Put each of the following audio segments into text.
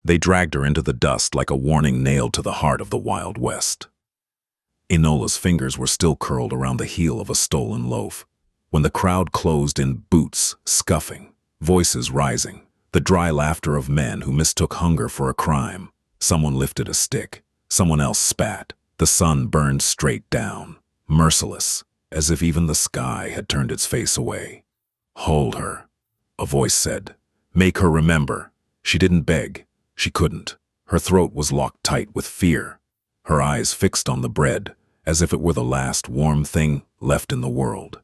They dragged her into the dust like a warning nailed to the heart of the Wild West. Enola's fingers were still curled around the heel of a stolen loaf, when the crowd closed in, boots scuffing, voices rising, the dry laughter of men who mistook hunger for a crime. Someone lifted a stick, someone else spat. The sun burned straight down, merciless, as if even the sky had turned its face away. "Hold her," a voice said. "Make her remember." She didn't beg. She couldn't. Her throat was locked tight with fear, her eyes fixed on the bread, as if it were the last warm thing left in the world.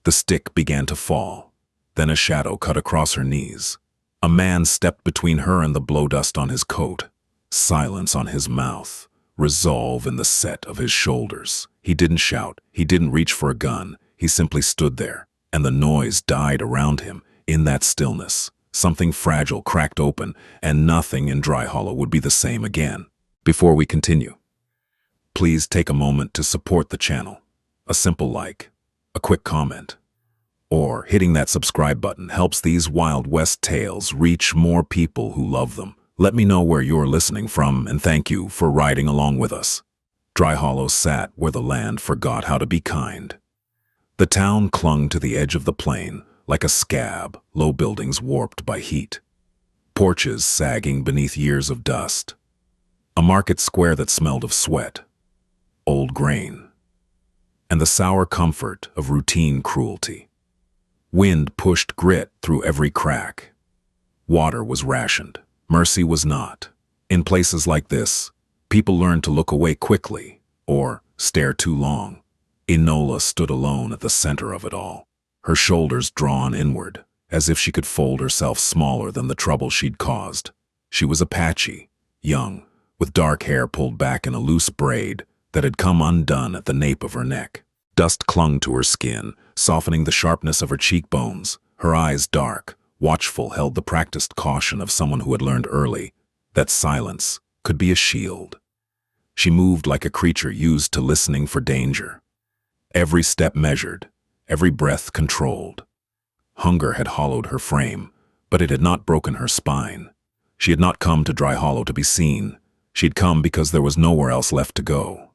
The stick began to fall. Then a shadow cut across her knees. A man stepped between her and the blowdust on his coat, silence on his mouth, resolve in the set of his shoulders. He didn't shout, he didn't reach for a gun, he simply stood there, and the noise died around him. In that stillness, something fragile cracked open, and nothing in Dry Hollow would be the same again. Before we continue, please take a moment to support the channel. A simple like, a quick comment, or hitting that subscribe button helps these Wild West tales reach more people who love them. Let me know where you're listening from, and thank you for riding along with us. Dry Hollow sat where the land forgot how to be kind. The town clung to the edge of the plain, like a scab, low buildings warped by heat. Porches sagging beneath years of dust. A market square that smelled of sweat, old grain, and the sour comfort of routine cruelty. Wind pushed grit through every crack. Water was rationed. Mercy was not. In places like this, people learned to look away quickly or stare too long. Enola stood alone at the center of it all, her shoulders drawn inward, as if she could fold herself smaller than the trouble she'd caused. She was Apache, young, with dark hair pulled back in a loose braid that had come undone at the nape of her neck. Dust clung to her skin, softening the sharpness of her cheekbones. Her eyes, dark, watchful, held the practiced caution of someone who had learned early that silence could be a shield. She moved like a creature used to listening for danger. Every step measured, every breath controlled. Hunger had hollowed her frame, but it had not broken her spine. She had not come to Dry Hollow to be seen. She'd come because there was nowhere else left to go.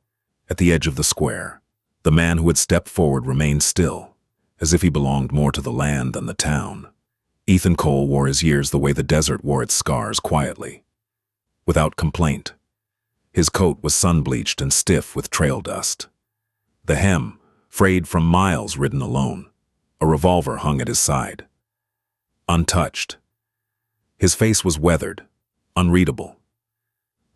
At the edge of the square, the man who had stepped forward remained still, as if he belonged more to the land than the town. Ethan Cole wore his years the way the desert wore its scars, quietly, without complaint. His coat was sun-bleached and stiff with trail dust. The hem, frayed from miles ridden alone. A revolver hung at his side, untouched. His face was weathered, unreadable.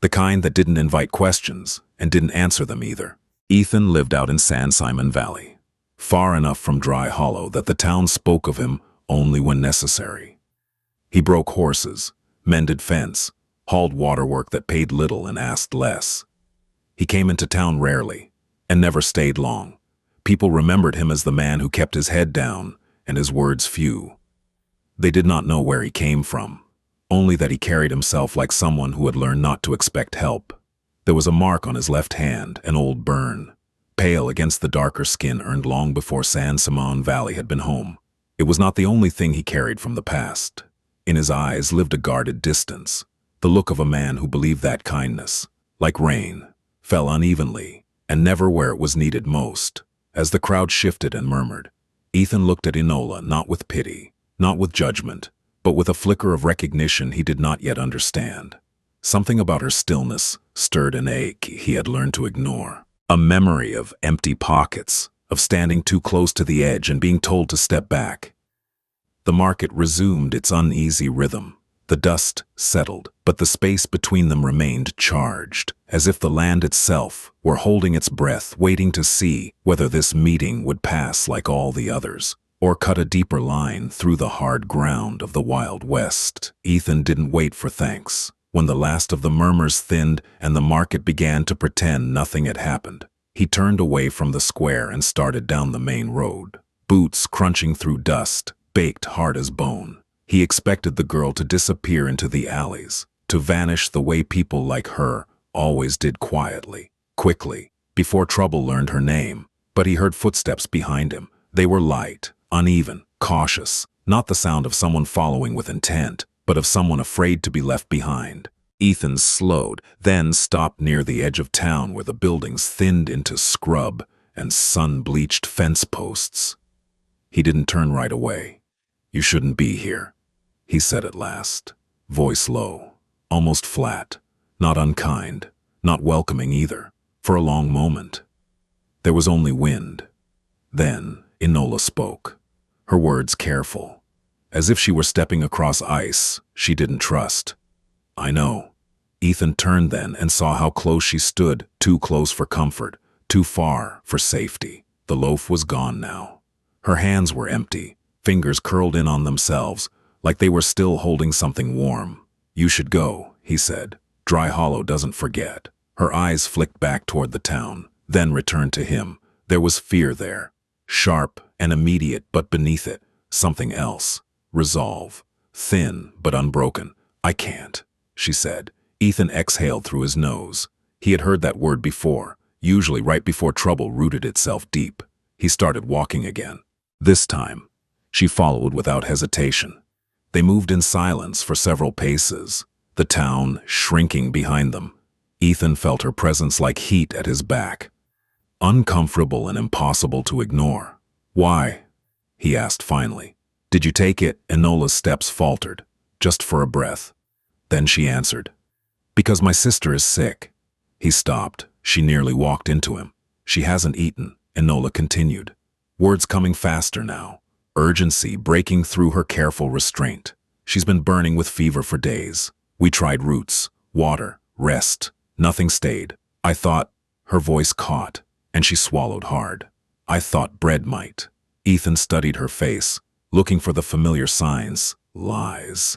The kind that didn't invite questions and didn't answer them either. Ethan lived out in San Simon Valley, far enough from Dry Hollow that the town spoke of him only when necessary. He broke horses, mended fence, hauled waterwork that paid little and asked less. He came into town rarely and never stayed long. People remembered him as the man who kept his head down and his words few. They did not know where he came from, only that he carried himself like someone who had learned not to expect help. There was a mark on his left hand, an old burn, pale against the darker skin earned long before San Simon Valley had been home. It was not the only thing he carried from the past. In his eyes lived a guarded distance, the look of a man who believed that kindness, like rain, fell unevenly and never where it was needed most. As the crowd shifted and murmured, Ethan looked at Enola not with pity, not with judgment, but with a flicker of recognition he did not yet understand. Something about her stillness stirred an ache he had learned to ignore. A memory of empty pockets, of standing too close to the edge and being told to step back. The market resumed its uneasy rhythm. The dust settled, but the space between them remained charged, as if the land itself were holding its breath, waiting to see whether this meeting would pass like all the others, or cut a deeper line through the hard ground of the Wild West. Ethan didn't wait for thanks. When the last of the murmurs thinned and the market began to pretend nothing had happened, he turned away from the square and started down the main road, boots crunching through dust, baked hard as bone. He expected the girl to disappear into the alleys, to vanish the way people like her always did, quietly, quickly, before trouble learned her name. But he heard footsteps behind him. They were light, uneven, cautious, not the sound of someone following with intent, but of someone afraid to be left behind. Ethan slowed, then stopped near the edge of town where the buildings thinned into scrub and sun-bleached fence posts. He didn't turn right away. "You shouldn't be here," he said at last, voice low, almost flat, not unkind, not welcoming either. For a long moment, there was only wind. Then Enola spoke, her words careful, as if she were stepping across ice she didn't trust. "I know." Ethan turned then and saw how close she stood, too close for comfort, too far for safety. The loaf was gone now. Her hands were empty, fingers curled in on themselves, like they were still holding something warm. "You should go," he said. "Dry Hollow doesn't forget." Her eyes flicked back toward the town, then returned to him. There was fear there, sharp and immediate, but beneath it, something else. Resolve, thin but unbroken. "I can't," she said. Ethan exhaled through his nose. He had heard that word before, usually right before trouble rooted itself deep. He started walking again. This time, she followed without hesitation. They moved in silence for several paces, the town shrinking behind them. Ethan felt her presence like heat at his back, uncomfortable and impossible to ignore. "Why?" he asked finally. "Did you take it?" Enola's steps faltered, just for a breath. Then she answered, "Because my sister is sick." He stopped. She nearly walked into him. "She hasn't eaten," Enola continued, words coming faster now, urgency breaking through her careful restraint. "She's been burning with fever for days. We tried roots, water, rest. Nothing stayed. I thought—" Her voice caught, and she swallowed hard. "I thought bread might." Ethan studied her face, looking for the familiar signs. Lies.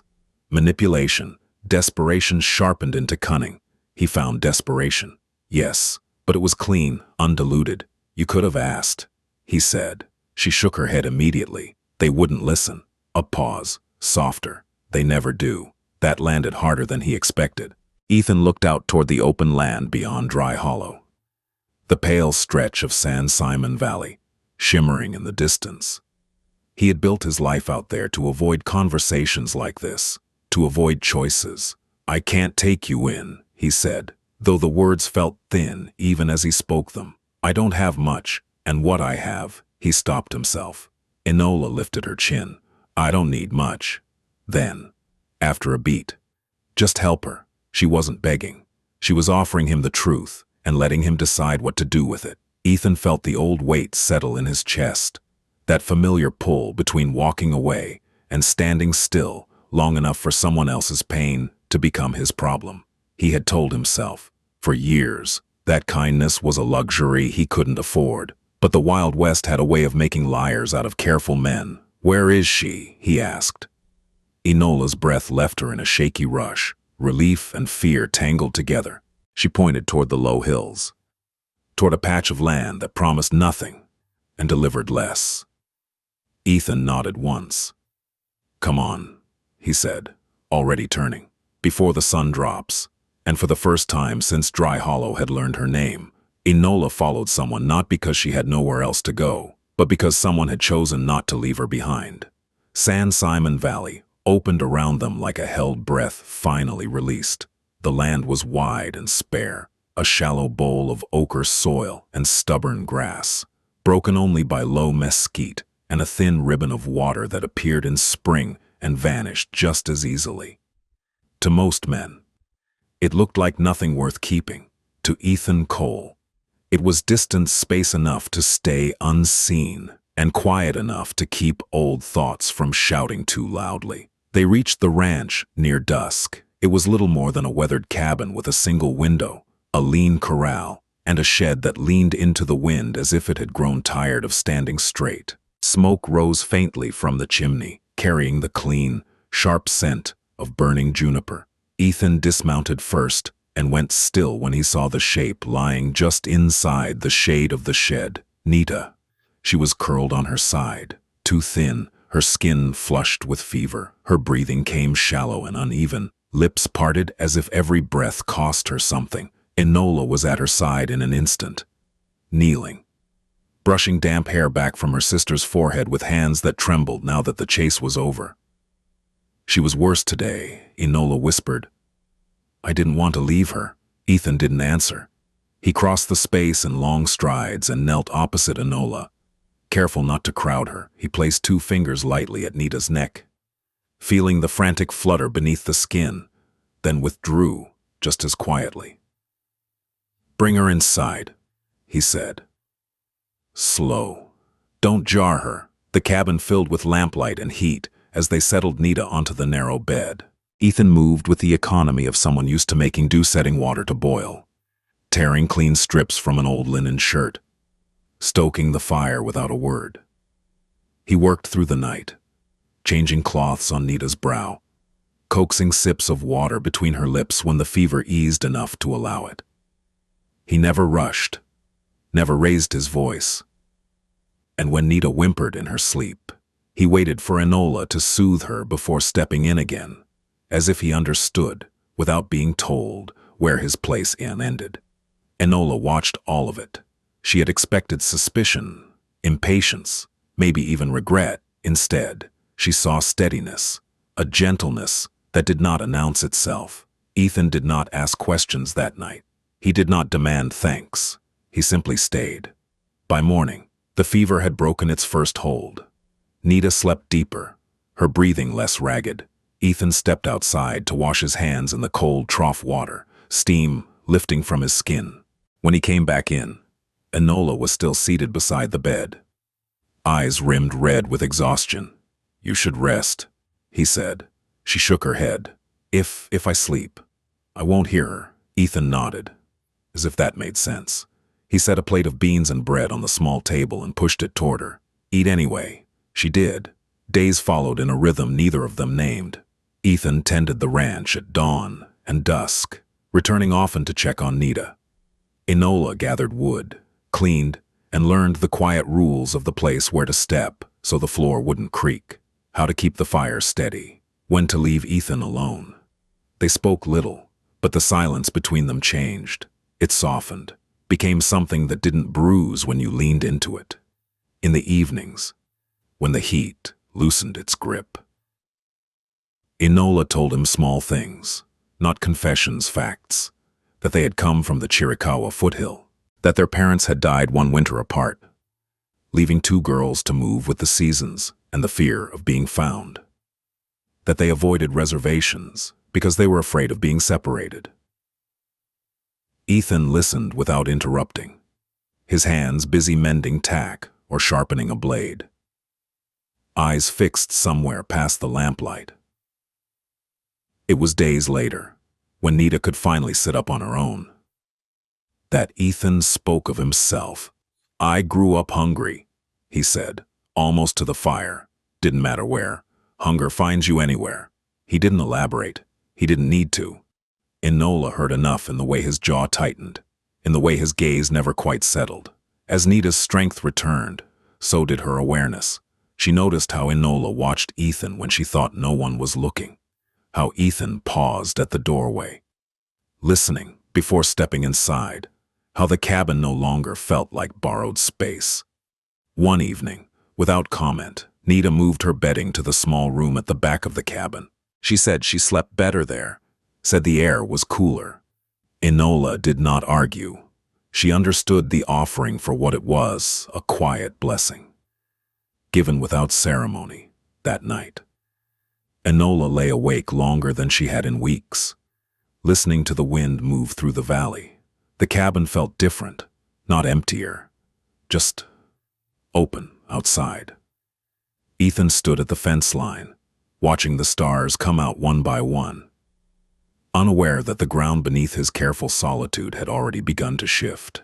Manipulation. Desperation sharpened into cunning. He found desperation. "Yes, but it was clean, undiluted. You could have asked," he said. She shook her head immediately. "They wouldn't listen." A pause. Softer. "They never do." That landed harder than he expected. Ethan looked out toward the open land beyond Dry Hollow. The pale stretch of San Simon Valley, shimmering in the distance. He had built his life out there to avoid conversations like this, to avoid choices. "I can't take you in," he said, though the words felt thin even as he spoke them. "I don't have much, and what I have—" He stopped himself. Enola lifted her chin. "I don't need much." Then, after a beat, "Just help her." She wasn't begging. She was offering him the truth and letting him decide what to do with it. Ethan felt the old weight settle in his chest, that familiar pull between walking away and standing still long enough for someone else's pain to become his problem. He had told himself, for years, that kindness was a luxury he couldn't afford. But the Wild West had a way of making liars out of careful men. "Where is she?" he asked. Enola's breath left her in a shaky rush, relief and fear tangled together. She pointed toward the low hills, toward a patch of land that promised nothing and delivered less. Ethan nodded once. "Come on," he said, already turning. "Before the sun drops." And for the first time since Dry Hollow had learned her name, Enola followed someone not because she had nowhere else to go, but because someone had chosen not to leave her behind. San Simon Valley opened around them like a held breath finally released. The land was wide and spare, a shallow bowl of ochre soil and stubborn grass, broken only by low mesquite and a thin ribbon of water that appeared in spring and vanished just as easily. To most men, it looked like nothing worth keeping. To Ethan Cole, it was distant space enough to stay unseen and quiet enough to keep old thoughts from shouting too loudly. They reached the ranch near dusk. It was little more than a weathered cabin with a single window, a lean corral, and a shed that leaned into the wind as if it had grown tired of standing straight. Smoke rose faintly from the chimney, carrying the clean, sharp scent of burning juniper. Ethan dismounted first and went still when he saw the shape lying just inside the shade of the shed. Nita. She was curled on her side, too thin, her skin flushed with fever. Her breathing came shallow and uneven, lips parted as if every breath cost her something. Enola was at her side in an instant, kneeling, brushing damp hair back from her sister's forehead with hands that trembled now that the chase was over. "She was worse today," Enola whispered. I didn't want to leave her. Ethan didn't answer. He crossed the space in long strides and knelt opposite Enola. Careful not to crowd her, he placed 2 fingers lightly at Nita's neck, feeling the frantic flutter beneath the skin, then withdrew just as quietly. "Bring her inside," he said. "Slow. Don't jar her." The cabin filled with lamplight and heat as they settled Nita onto the narrow bed. Ethan moved with the economy of someone used to making dew-setting water to boil, tearing clean strips from an old linen shirt, stoking the fire without a word. He worked through the night, changing cloths on Nita's brow, coaxing sips of water between her lips when the fever eased enough to allow it. He never rushed, never raised his voice. And when Nita whimpered in her sleep, he waited for Enola to soothe her before stepping in again, as if he understood, without being told, where his place ended. Enola watched all of it. She had expected suspicion, impatience, maybe even regret. Instead, she saw steadiness, a gentleness that did not announce itself. Ethan did not ask questions that night. He did not demand thanks. He simply stayed. By morning, the fever had broken its first hold. Nita slept deeper, her breathing less ragged. Ethan stepped outside to wash his hands in the cold trough water, steam lifting from his skin. When he came back in, Enola was still seated beside the bed, eyes rimmed red with exhaustion. "You should rest," he said. She shook her head. If I sleep, I won't hear her." Ethan nodded, as if that made sense. He set a plate of beans and bread on the small table and pushed it toward her. "Eat anyway." She did. Days followed in a rhythm neither of them named. Ethan tended the ranch at dawn and dusk, returning often to check on Nita. Enola gathered wood, cleaned, and learned the quiet rules of the place: where to step so the floor wouldn't creak, how to keep the fire steady, when to leave Ethan alone. They spoke little, but the silence between them changed. It softened, became something that didn't bruise when you leaned into it. In the evenings, when the heat loosened its grip, Enola told him small things, not confessions, facts, that they had come from the Chiricahua foothill, that their parents had died one winter apart, leaving 2 girls to move with the seasons and the fear of being found, that they avoided reservations because they were afraid of being separated. Ethan listened without interrupting, his hands busy mending tack or sharpening a blade, eyes fixed somewhere past the lamplight. It was days later, when Nita could finally sit up on her own, that Ethan spoke of himself. "I grew up hungry," he said, almost to the fire. "Didn't matter where. Hunger finds you anywhere." He didn't elaborate. He didn't need to. Enola heard enough in the way his jaw tightened, in the way his gaze never quite settled. As Nita's strength returned, so did her awareness. She noticed how Enola watched Ethan when she thought no one was looking, how Ethan paused at the doorway, listening before stepping inside, how the cabin no longer felt like borrowed space. One evening, without comment, Nita moved her bedding to the small room at the back of the cabin. She said she slept better there, said the air was cooler. Enola did not argue. She understood the offering for what it was, a quiet blessing, given without ceremony that night. Enola lay awake longer than she had in weeks, listening to the wind move through the valley. The cabin felt different, not emptier, just open outside. Ethan stood at the fence line, watching the stars come out one by one, unaware that the ground beneath his careful solitude had already begun to shift.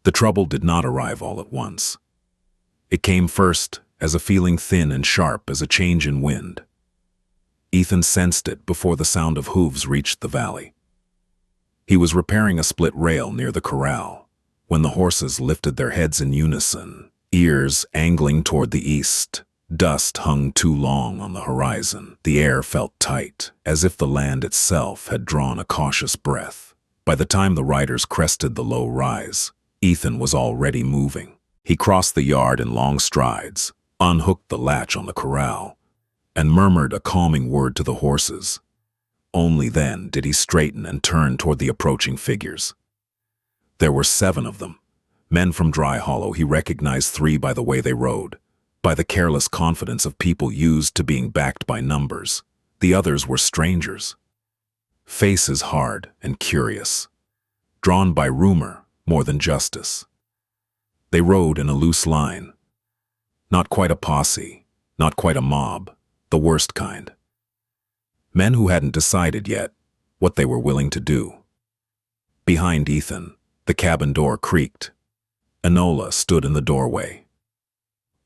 The trouble did not arrive all at once. It came first as a feeling thin and sharp as a change in wind. Ethan sensed it before the sound of hooves reached the valley. He was repairing a split rail near the corral when the horses lifted their heads in unison, ears angling toward the east. Dust hung too long on the horizon. The air felt tight, as if the land itself had drawn a cautious breath. By the time the riders crested the low rise, Ethan was already moving. He crossed the yard in long strides, unhooked the latch on the corral, and murmured a calming word to the horses. Only then did he straighten and turn toward the approaching figures. There were 7 of them. Men from Dry Hollow. He recognized 3 by the way they rode, by the careless confidence of people used to being backed by numbers. The others were strangers. Faces hard and curious, drawn by rumor more than justice. They rode in a loose line. Not quite a posse, not quite a mob, the worst kind. Men who hadn't decided yet what they were willing to do. Behind Ethan, the cabin door creaked. Enola stood in the doorway.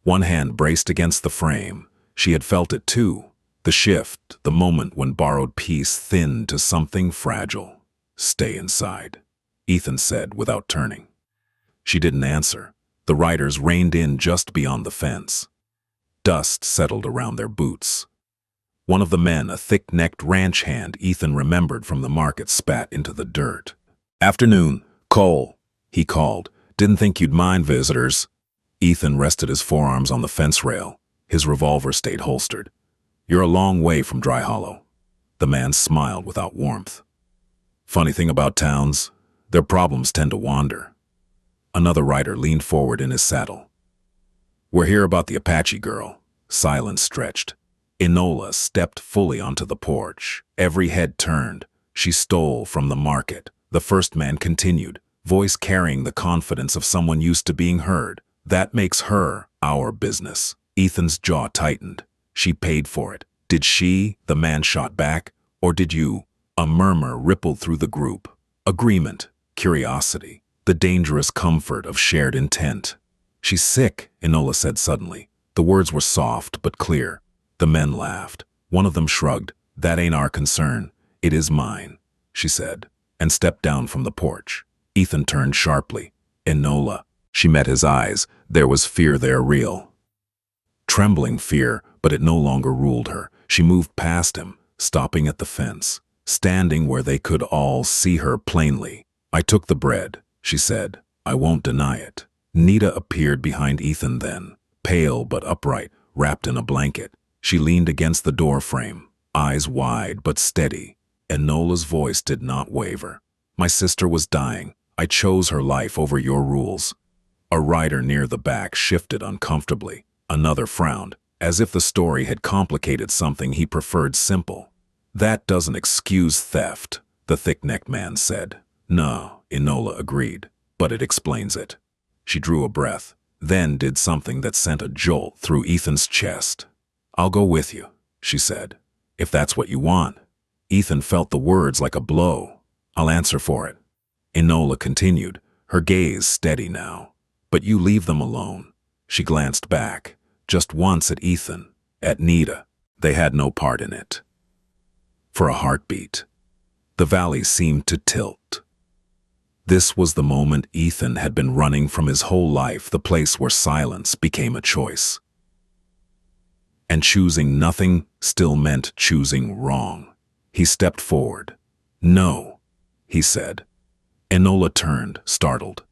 One hand braced against the frame. She had felt it too. The shift, the moment when borrowed peace thinned to something fragile. "Stay inside," Ethan said without turning. She didn't answer. The riders reined in just beyond the fence. Dust settled around their boots. One of the men, a thick-necked ranch hand Ethan remembered from the market, spat into the dirt. "Afternoon, Cole," he called. "Didn't think you'd mind visitors." Ethan rested his forearms on the fence rail. His revolver stayed holstered. "You're a long way from Dry Hollow." The man smiled without warmth. "Funny thing about towns, their problems tend to wander." Another rider leaned forward in his saddle. "We're here about the Apache girl." Silence stretched. Enola stepped fully onto the porch. Every head turned. "She stole from the market," the first man continued, voice carrying the confidence of someone used to being heard. "That makes her our business." Ethan's jaw tightened. "She paid for it." "Did she?" the man shot back. "Or did you?" A murmur rippled through the group. Agreement, curiosity, the dangerous comfort of shared intent. "She's sick," Enola said suddenly. The words were soft but clear. The men laughed. One of them shrugged. "That ain't our concern." "It is mine," she said, and stepped down from the porch. Ethan turned sharply. "Enola." She met his eyes. There was fear there, real. Trembling fear, but it no longer ruled her. She moved past him, stopping at the fence, standing where they could all see her plainly. "I took the bread," she said. "I won't deny it." Nita appeared behind Ethan then, pale but upright, wrapped in a blanket. She leaned against the door frame, eyes wide but steady. Enola's voice did not waver. "My sister was dying. I chose her life over your rules." A rider near the back shifted uncomfortably. Another frowned, as if the story had complicated something he preferred simple. "That doesn't excuse theft," the thick-necked man said. "No," Enola agreed, "but it explains it." She drew a breath, then did something that sent a jolt through Ethan's chest. "I'll go with you," she said, "if that's what you want." Ethan felt the words like a blow. "I'll answer for it." Enola continued, her gaze steady now. "But you leave them alone." She glanced back, just once at Ethan, at Nita. They had no part in it. For a heartbeat, the valley seemed to tilt. This was the moment Ethan had been running from his whole life, the place where silence became a choice. And choosing nothing still meant choosing wrong. He stepped forward. "No," he said. Enola turned, startled.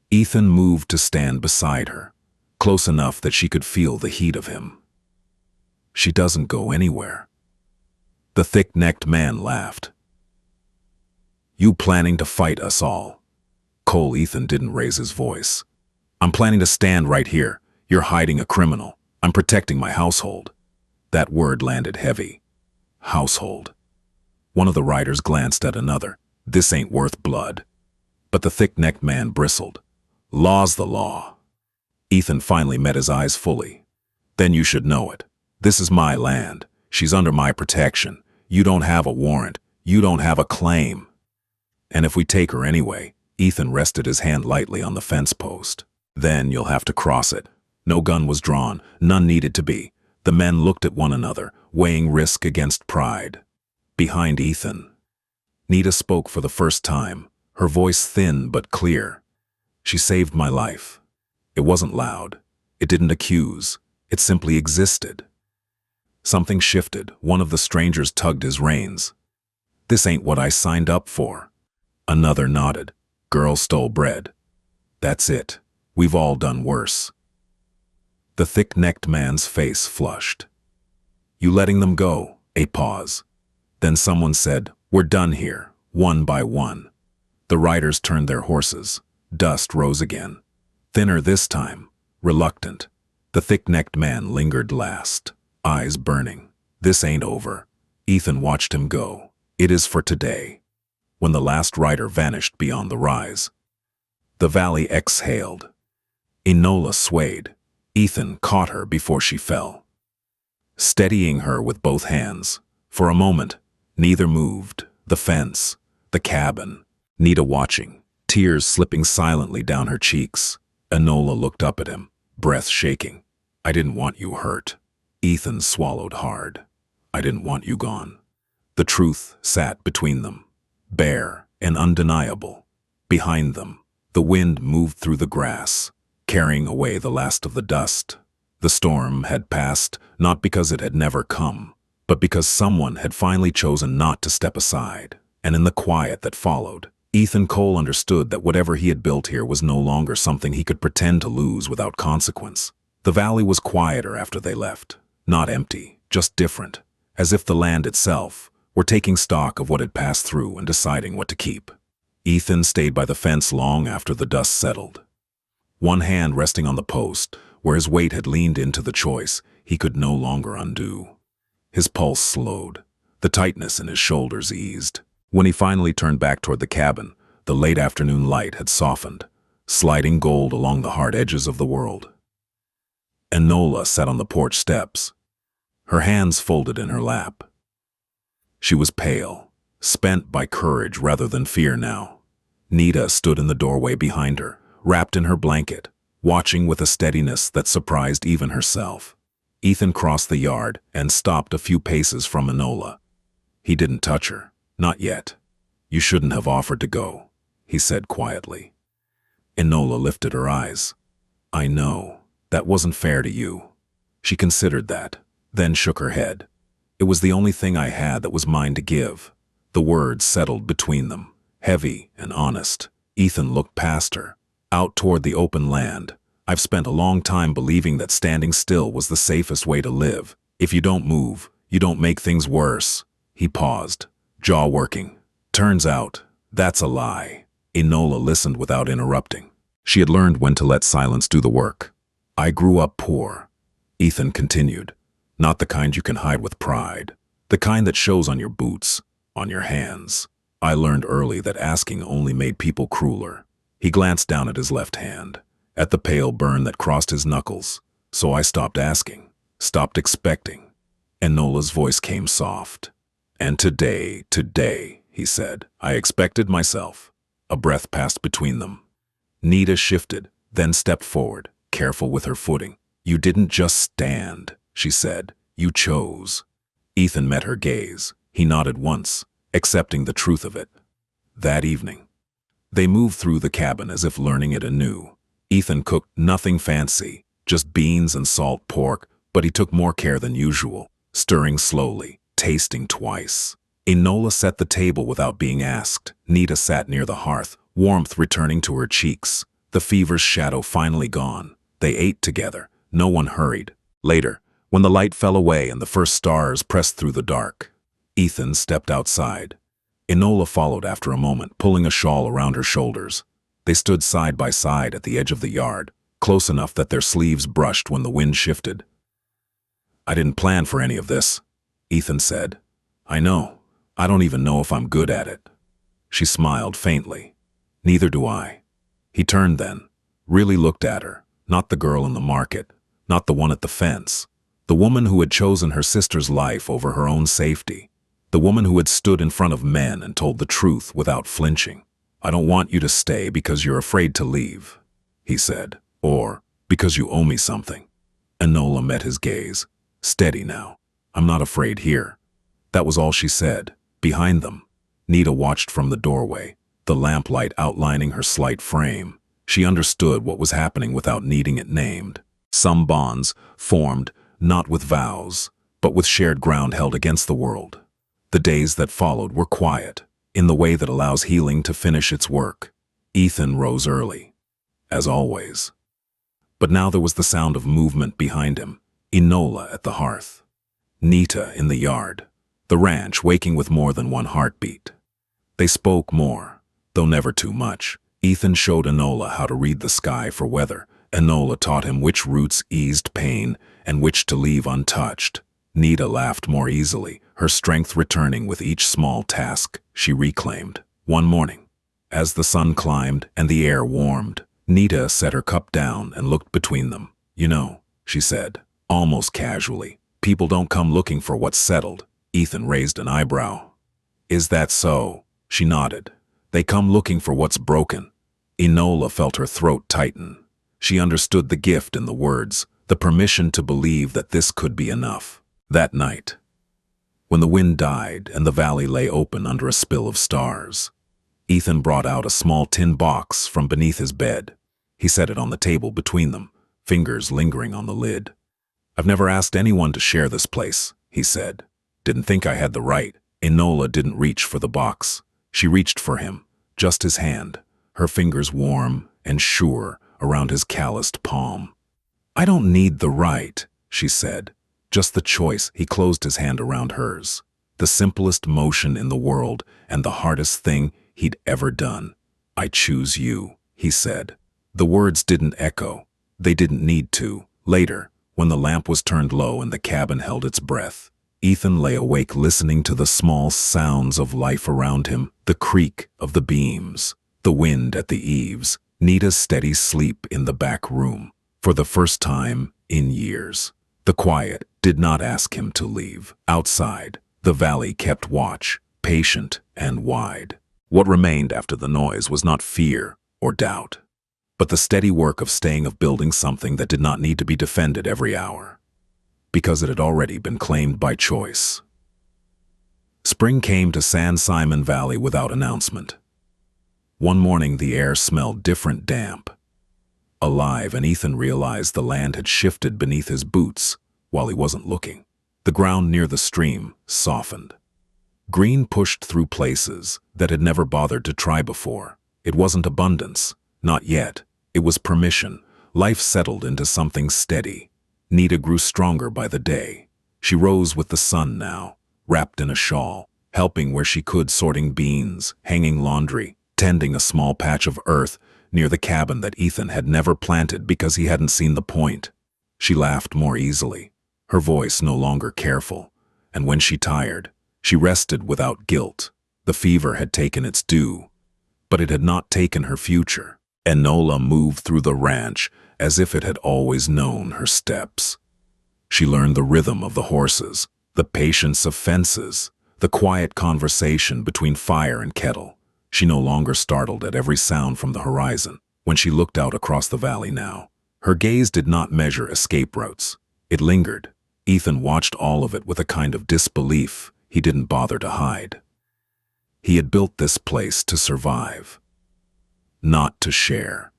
Ethan moved to stand beside her, close enough that she could feel the heat of him. "She doesn't go anywhere." The thick-necked man laughed. "You planning to fight us all?" Cole Ethan didn't raise his voice. "I'm planning to stand right here. You're hiding a criminal. I'm protecting my household." That word landed heavy. Household. One of the riders glanced at another. "This ain't worth blood." But the thick-necked man bristled. "Law's the law." Ethan finally met his eyes fully. "Then you should know it. This is my land. She's under my protection. You don't have a warrant. You don't have a claim. And if we take her anyway," Ethan rested his hand lightly on the fence post, "then you'll have to cross it." No gun was drawn. None needed to be. The men looked at one another, weighing risk against pride. Behind Ethan, Nita spoke for the first time, her voice thin but clear. "She saved my life." It wasn't loud. It didn't accuse. It simply existed. Something shifted. One of the strangers tugged his reins. "This ain't what I signed up for." Another nodded. "Girl stole bread." "That's it. We've all done worse." The thick-necked man's face flushed. "You letting them go?" A pause. Then someone said, "We're done here," one by one. The riders turned their horses. Dust rose again. Thinner this time, reluctant. The thick-necked man lingered last, eyes burning. "This ain't over." Ethan watched him go. "It is for today." When the last rider vanished beyond the rise, the valley exhaled. Enola swayed. Ethan caught her before she fell, steadying her with both hands. For a moment, neither moved. The fence, the cabin, Nita watching, tears slipping silently down her cheeks. Enola looked up at him, breath shaking. "I didn't want you hurt." Ethan swallowed hard. "I didn't want you gone." The truth sat between them, bare and undeniable. Behind them, the wind moved through the grass, carrying away the last of the dust. The storm had passed, not because it had never come, but because someone had finally chosen not to step aside. And in the quiet that followed, Ethan Cole understood that whatever he had built here was no longer something he could pretend to lose without consequence. The valley was quieter after they left, not empty, just different, as if the land itself were taking stock of what had passed through and deciding what to keep. Ethan stayed by the fence long after the dust settled, one hand resting on the post where his weight had leaned into the choice he could no longer undo. His pulse slowed, the tightness in his shoulders eased. When he finally turned back toward the cabin, the late afternoon light had softened, sliding gold along the hard edges of the world. Enola sat on the porch steps, her hands folded in her lap. She was pale, spent by courage rather than fear now. Nita stood in the doorway behind her, wrapped in her blanket, watching with a steadiness that surprised even herself. Ethan crossed the yard and stopped a few paces from Enola. He didn't touch her. "Not yet. You shouldn't have offered to go," he said quietly. Enola lifted her eyes. "I know. That wasn't fair to you." She considered that, then shook her head. "It was the only thing I had that was mine to give." The words settled between them, heavy and honest. Ethan looked past her, out toward the open land. "I've spent a long time believing that standing still was the safest way to live. If you don't move, you don't make things worse." He paused, jaw working. "Turns out, that's a lie." Enola listened without interrupting. She had learned when to let silence do the work. "I grew up poor," Ethan continued. "Not the kind you can hide with pride. The kind that shows on your boots, on your hands. I learned early that asking only made people crueler." He glanced down at his left hand, at the pale burn that crossed his knuckles. "So I stopped asking, stopped expecting." Enola's voice came soft. "And today, he said, I expected myself." A breath passed between them. Nita shifted, then stepped forward, careful with her footing. "You didn't just stand," she said. "You chose." Ethan met her gaze. He nodded once, accepting the truth of it. That evening, they moved through the cabin as if learning it anew. Ethan cooked nothing fancy, just beans and salt pork, but he took more care than usual, stirring slowly, tasting twice. Enola set the table without being asked. Nita sat near the hearth, warmth returning to her cheeks, the fever's shadow finally gone. They ate together. No one hurried. Later, when the light fell away and the first stars pressed through the dark, Ethan stepped outside. Enola followed after a moment, pulling a shawl around her shoulders. They stood side by side at the edge of the yard, close enough that their sleeves brushed when the wind shifted. "I didn't plan for any of this," Ethan said. "I know. I don't even know if I'm good at it." She smiled faintly. "Neither do I." He turned then, really looked at her, not the girl in the market, not the one at the fence, the woman who had chosen her sister's life over her own safety, the woman who had stood in front of men and told the truth without flinching. "I don't want you to stay because you're afraid to leave," he said, "or because you owe me something." Enola met his gaze. "Steady now. I'm not afraid here." That was all she said. Behind them, Nita watched from the doorway, the lamplight outlining her slight frame. She understood what was happening without needing it named. Some bonds formed not with vows, but with shared ground held against the world. The days that followed were quiet, in the way that allows healing to finish its work. Ethan rose early, as always. But now there was the sound of movement behind him, Enola at the hearth, Nita in the yard. the ranch waking with more than one heartbeat. They spoke more, though never too much. Ethan showed Enola how to read the sky for weather. Enola taught him which routes eased pain and which to leave untouched. Nita laughed more easily, her strength returning with each small task she reclaimed. One morning, as the sun climbed and the air warmed, Nita set her cup down and looked between them. "You know," she said, almost casually, "people don't come looking for what's settled." Ethan raised an eyebrow. "Is that so?" She nodded. "They come looking for what's broken." Enola felt her throat tighten. She understood the gift in the words, the permission to believe that this could be enough. That night, when the wind died and the valley lay open under a spill of stars, Ethan brought out a small tin box from beneath his bed. He set it on the table between them, fingers lingering on the lid. "I've never asked anyone to share this place," he said. "Didn't think I had the right." Enola didn't reach for the box. She reached for him, just his hand, her fingers warm and sure around his calloused palm. "I don't need the right," she said, "just the choice." He closed his hand around hers. The simplest motion in the world and the hardest thing he'd ever done. "I choose you," he said. The words didn't echo. They didn't need to. Later, when the lamp was turned low and the cabin held its breath, Ethan lay awake listening to the small sounds of life around him, the creak of the beams, the wind at the eaves, Nita's steady sleep in the back room. For the first time in years, the quiet did not ask him to leave. Outside, the valley kept watch, patient and wide. What remained after the noise was not fear or doubt, but the steady work of building something that did not need to be defended every hour, because it had already been claimed by choice. Spring came to San Simon Valley without announcement. One morning the air smelled different, damp, alive, and Ethan realized the land had shifted beneath his boots while he wasn't looking. The ground near the stream softened. Green pushed through places that had never bothered to try before. It wasn't abundance, not yet. It was permission. Life settled into something steady. Nita grew stronger by the day. She rose with the sun now, wrapped in a shawl, helping where she could, sorting beans, hanging laundry, tending a small patch of earth near the cabin that Ethan had never planted because he hadn't seen the point. She laughed more easily, her voice no longer careful, and when she tired, she rested without guilt. The fever had taken its due, but it had not taken her future. Enola moved through the ranch as if it had always known her steps. She learned the rhythm of the horses, the patience of fences, the quiet conversation between fire and kettle. She no longer startled at every sound from the horizon. When she looked out across the valley now, her gaze did not measure escape routes. It lingered. Ethan watched all of it with a kind of disbelief he didn't bother to hide. He had built this place to survive, not to share.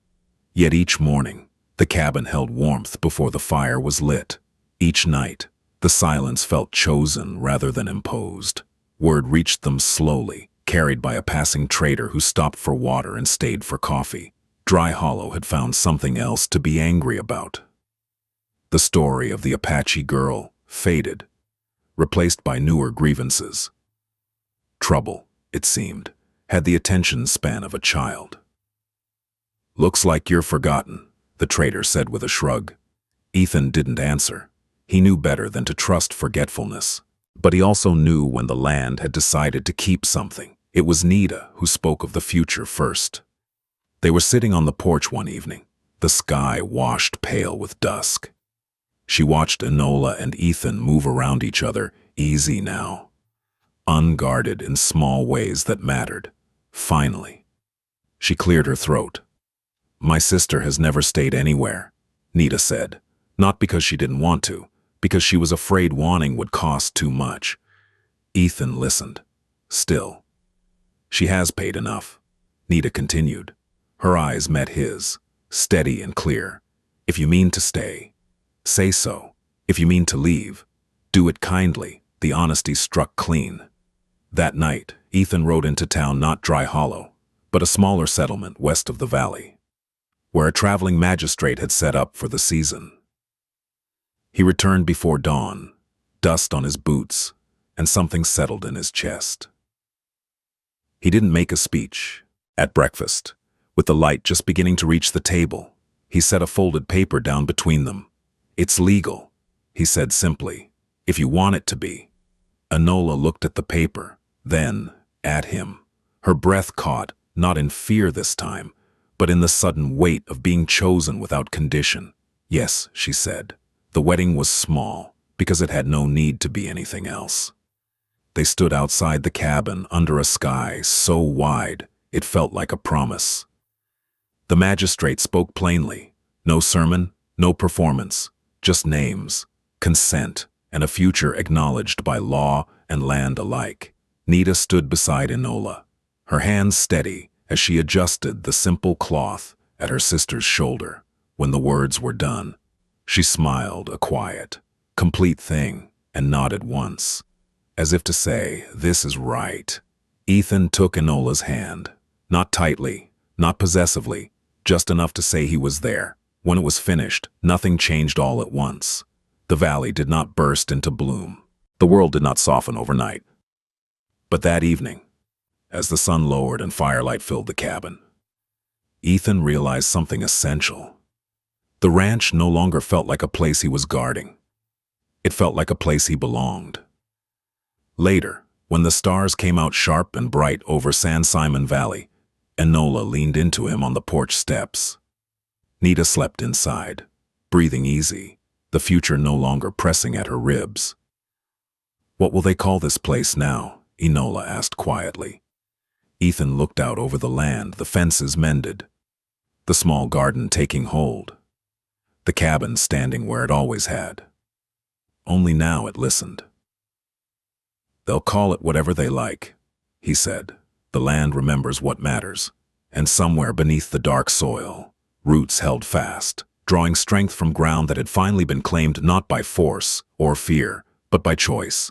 Yet each morning, the cabin held warmth before the fire was lit. Each night, the silence felt chosen rather than imposed. Word reached them slowly, carried by a passing trader who stopped for water and stayed for coffee. Dry Hollow had found something else to be angry about. The story of the Apache girl faded, replaced by newer grievances. Trouble, it seemed, had the attention span of a child. "Looks like you're forgotten," the trader said with a shrug. Ethan didn't answer. He knew better than to trust forgetfulness. But he also knew when the land had decided to keep something. It was Nita who spoke of the future first. They were sitting on the porch one evening, the sky washed pale with dusk. She watched Enola and Ethan move around each other, easy now, unguarded in small ways that mattered. Finally, she cleared her throat. "My sister has never stayed anywhere," Nita said, not because she didn't want to, because she was afraid wanting would cost too much. Ethan listened. Still, "She has paid enough," Nita continued. Her eyes met his, steady and clear. "If you mean to stay, say so. If you mean to leave, do it kindly." The honesty struck clean. That night, Ethan rode into town, not Dry Hollow, but a smaller settlement west of the valley, where a traveling magistrate had set up for the season. He returned before dawn, dust on his boots, and something settled in his chest. He didn't make a speech. At breakfast, with the light just beginning to reach the table, he set a folded paper down between them. "It's legal," he said simply, "if you want it to be." Enola looked at the paper, then at him. Her breath caught, not in fear this time, but in the sudden weight of being chosen without condition. "Yes," she said. The wedding was small, because it had no need to be anything else. They stood outside the cabin under a sky so wide it felt like a promise. The magistrate spoke plainly. No sermon, no performance, just names, consent, and a future acknowledged by law and land alike. Nita stood beside Enola, her hands steady as she adjusted the simple cloth at her sister's shoulder. When the words were done, she smiled a quiet, complete thing and nodded once, as if to say, "This is right." Ethan took Enola's hand, not tightly, not possessively, just enough to say he was there. When it was finished, nothing changed all at once. The valley did not burst into bloom. The world did not soften overnight. But that evening, as the sun lowered and firelight filled the cabin, Ethan realized something essential. The ranch no longer felt like a place he was guarding. It felt like a place he belonged. Later, when the stars came out sharp and bright over San Simon Valley, Enola leaned into him on the porch steps. Nita slept inside, breathing easy, the future no longer pressing at her ribs. "What will they call this place now?" Enola asked quietly. Ethan looked out over the land, the fences mended, the small garden taking hold, the cabin standing where it always had. Only now it listened. "They'll call it whatever they like," he said. "The land remembers what matters, and somewhere beneath the dark soil, roots held fast, drawing strength from ground that had finally been claimed not by force or fear, but by choice."